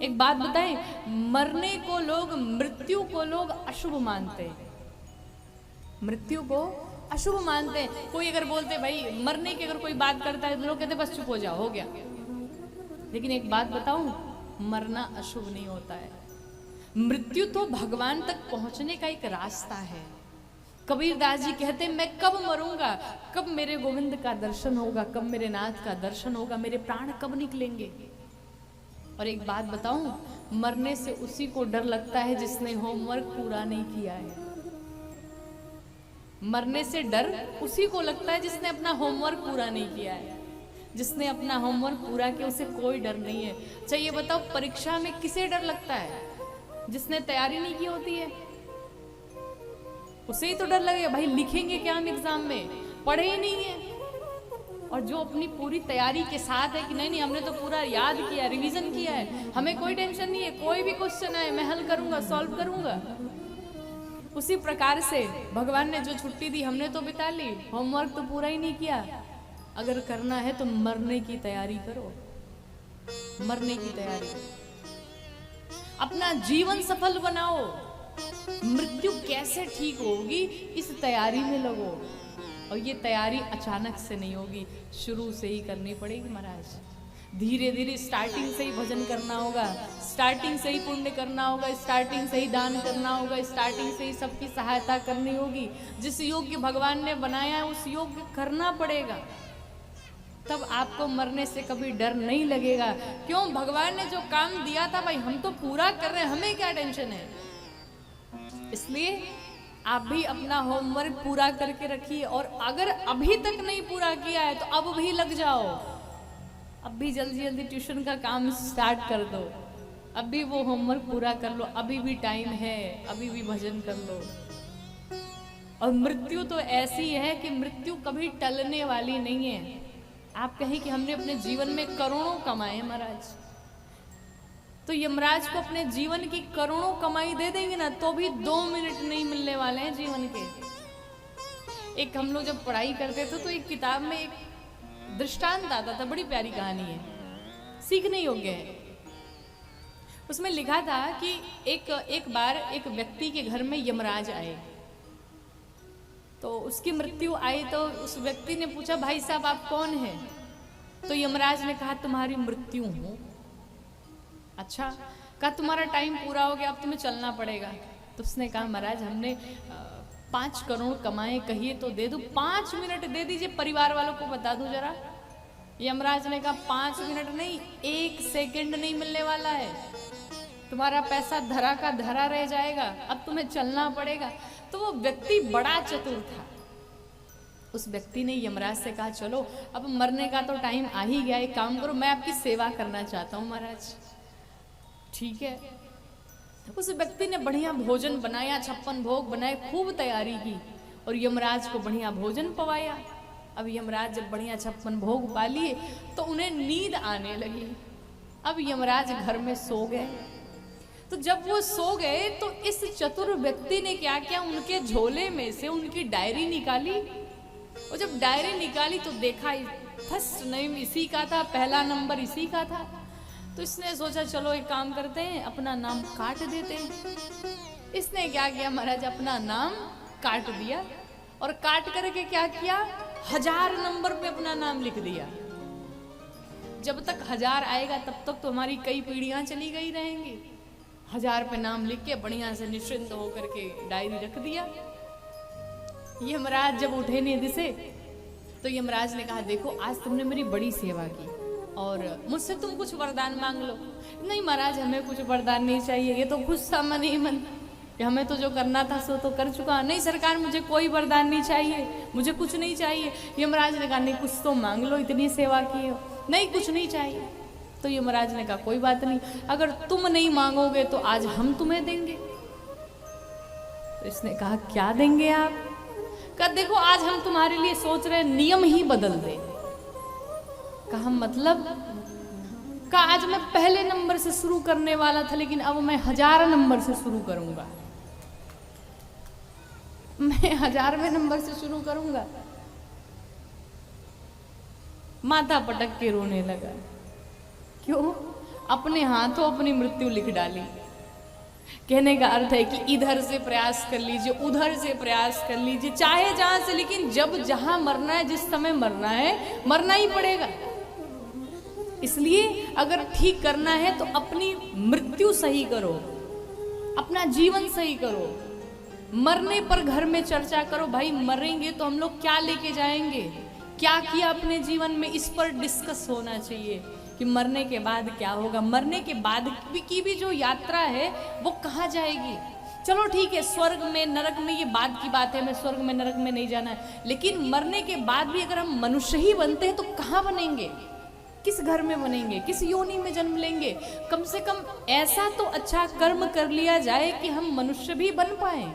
एक बात बताएं, मरने को लोग, मृत्यु को लोग अशुभ मानते हैं, मृत्यु को अशुभ मानते हैं। कोई अगर बोलते भाई मरने की अगर कोई बात करता है तो लोग कहते बस चुप हो जाओ, हो गया। लेकिन एक बात बताऊं, मरना अशुभ नहीं होता है। मृत्यु तो भगवान तक पहुंचने का एक रास्ता है। कबीरदास जी कहते मैं कब मरूंगा, कब मेरे गोविंद का दर्शन होगा, कब मेरे नाथ का दर्शन होगा, मेरे प्राण कब निकलेंगे। और एक बात बताऊं, मरने से उसी को डर लगता है जिसने होमवर्क पूरा नहीं किया है। मरने से डर उसी को लगता है जिसने अपना होमवर्क पूरा नहीं किया है। जिसने अपना होमवर्क पूरा किया उसे कोई डर नहीं है। अच्छा ये बताओ, परीक्षा में किसे डर लगता है? जिसने तैयारी नहीं की होती है उसे ही तो डर लगेगा। भाई लिखेंगे क्या हम एग्जाम में, पढ़े ही नहीं है। और जो अपनी पूरी तैयारी के साथ है कि नहीं नहीं हमने तो पूरा याद किया, रिवीजन किया है, हमें कोई टेंशन नहीं है, कोई भी क्वेश्चन आए मैं हल करूंगा, सॉल्व करूंगा। उसी प्रकार से भगवान ने जो छुट्टी दी हमने तो बिता ली, होमवर्क तो पूरा ही नहीं किया। अगर करना है तो मरने की तैयारी करो, मरने की तैयारी, अपना जीवन सफल बनाओ। मृत्यु कैसे ठीक होगी, इस तैयारी में लगो। और ये तैयारी अचानक से नहीं होगी, शुरू से ही करनी पड़ेगी महाराज। धीरे धीरे स्टार्टिंग से ही भजन करना होगा, स्टार्टिंग से ही पुण्य करना होगा, स्टार्टिंग से ही दान करना होगा, स्टार्टिंग से ही सबकी सहायता करनी होगी। जिस योग्य भगवान ने बनाया है उस योग्य करना पड़ेगा, तब आपको मरने से कभी डर नहीं लगेगा। क्यों? भगवान ने जो काम दिया था भाई हम तो पूरा कर रहे हैं, हमें क्या टेंशन है। इसलिए आप भी अपना होमवर्क पूरा करके रखिए। और अगर अभी तक नहीं पूरा किया है तो अब भी लग जाओ, अब भी जल्दी जल्दी ट्यूशन का काम स्टार्ट कर दो, अब भी वो होमवर्क पूरा कर लो, अभी भी टाइम है, अभी भी भजन कर लो। और मृत्यु तो ऐसी है कि मृत्यु कभी टलने वाली नहीं है। आप कहें कि हमने अपने जीवन में करोड़ों कमाए महाराज, तो यमराज को अपने जीवन की करोड़ों कमाई दे देंगे ना तो भी 2 मिनट नहीं मिलने वाले हैं जीवन के। एक हम लोग जब पढ़ाई करते थे तो एक किताब में एक दृष्टांत आता था, बड़ी प्यारी कहानी है, सीखने योग्य है। उसमें लिखा था कि एक बार एक व्यक्ति के घर में यमराज आए, तो उसकी मृत्यु आई तो उस व्यक्ति ने पूछा भाई साहब आप कौन हैं? तो यमराज ने कहा तुम्हारी मृत्यु हूं। अच्छा, कहा तुम्हारा टाइम पूरा हो गया, अब तुम्हें चलना पड़ेगा। तो उसने कहा महाराज हमने 5 करोड़ कमाए, कहिए तो दे दूं, 5 मिनट दे दीजिए, परिवार वालों को बता दूं जरा। यमराज ने कहा 5 मिनट नहीं, 1 सेकंड नहीं मिलने वाला है, तुम्हारा पैसा धरा का धरा रह जाएगा, अब तुम्हें चलना पड़ेगा। तो वो व्यक्ति बड़ा चतुर था। उस व्यक्ति ने यमराज से कहा चलो अब मरने का तो टाइम आ ही गया, एक काम करो मैं आपकी सेवा करना चाहता हूँ महाराज। ठीक है। उस व्यक्ति ने बढ़िया भोजन बनाया, 56 भोग बनाए, खूब तैयारी की और यमराज को बढ़िया भोजन पवाया। अब यमराज जब बढ़िया 56 भोग पा लिए तो उन्हें नींद आने लगी। अब यमराज घर में सो गए। तो जब वो सो गए तो इस चतुर व्यक्ति ने क्या किया, उनके झोले में से उनकी डायरी निकाली और जब डायरी निकाली तो देखा फर्स्ट नेम इसी का था, पहला नंबर इसी का था। तो इसने सोचा चलो एक काम करते हैं, अपना नाम काट देते हैं। इसने क्या किया महाराज, अपना नाम काट दिया और काट करके क्या किया, 1000 नंबर पे अपना नाम लिख दिया। जब तक 1000 आएगा तब तक तो हमारी कई पीढ़ियां चली गई रहेंगी। 1000 पे नाम लिख के बढ़िया से निश्चिंत होकर के डायरी रख दिया। यमराज जब उठे निधि से तो यमराज ने कहा देखो आज तुमने मेरी बड़ी सेवा की और मुझसे तुम कुछ वरदान मांग लो। नहीं महाराज हमें कुछ वरदान नहीं चाहिए, ये तो खुश था मन ही मन कि हमें तो जो करना था सो तो कर चुका। नहीं सरकार मुझे कोई वरदान नहीं चाहिए, मुझे कुछ नहीं चाहिए। यमराज ने कहा नहीं कुछ तो मांग लो, इतनी सेवा की हो। नहीं कुछ नहीं चाहिए। तो यमराज ने कहा कोई बात नहीं, अगर तुम नहीं मांगोगे तो आज हम तुम्हें देंगे। तो इसने कहा क्या देंगे आप? कहा देखो आज हम तुम्हारे लिए सोच रहे नियम ही बदल दे। कहा मतलब? कहा आज मैं पहले नंबर से शुरू करने वाला था लेकिन अब मैं 1000 नंबर से शुरू करूंगा। मैं 1000वें नंबर से शुरू करूंगा। माथा पटक के रोने लगा। क्यों? अपने हाथों अपनी मृत्यु लिख डाली। कहने का अर्थ है कि इधर से प्रयास कर लीजिए, उधर से प्रयास कर लीजिए, चाहे जहां से, लेकिन जब जहां मरना है, जिस समय मरना है, मरना ही पड़ेगा। इसलिए अगर ठीक करना है तो अपनी मृत्यु सही करो, अपना जीवन सही करो। मरने पर घर में चर्चा करो, भाई मरेंगे तो हम लोग क्या लेके जाएंगे, क्या किया अपने जीवन में, इस पर डिस्कस होना चाहिए कि मरने के बाद क्या होगा। मरने के बाद की भी जो यात्रा है वो कहाँ जाएगी। चलो ठीक है, स्वर्ग में नरक में ये बाद की बात है, मैं स्वर्ग में नरक में नहीं जाना है, लेकिन मरने के बाद भी अगर हम मनुष्य ही बनते हैं तो कहाँ बनेंगे, किस घर में बनेंगे, किस योनि में जन्म लेंगे। कम से कम ऐसा तो अच्छा कर्म कर लिया जाए कि हम मनुष्य भी बन पाए।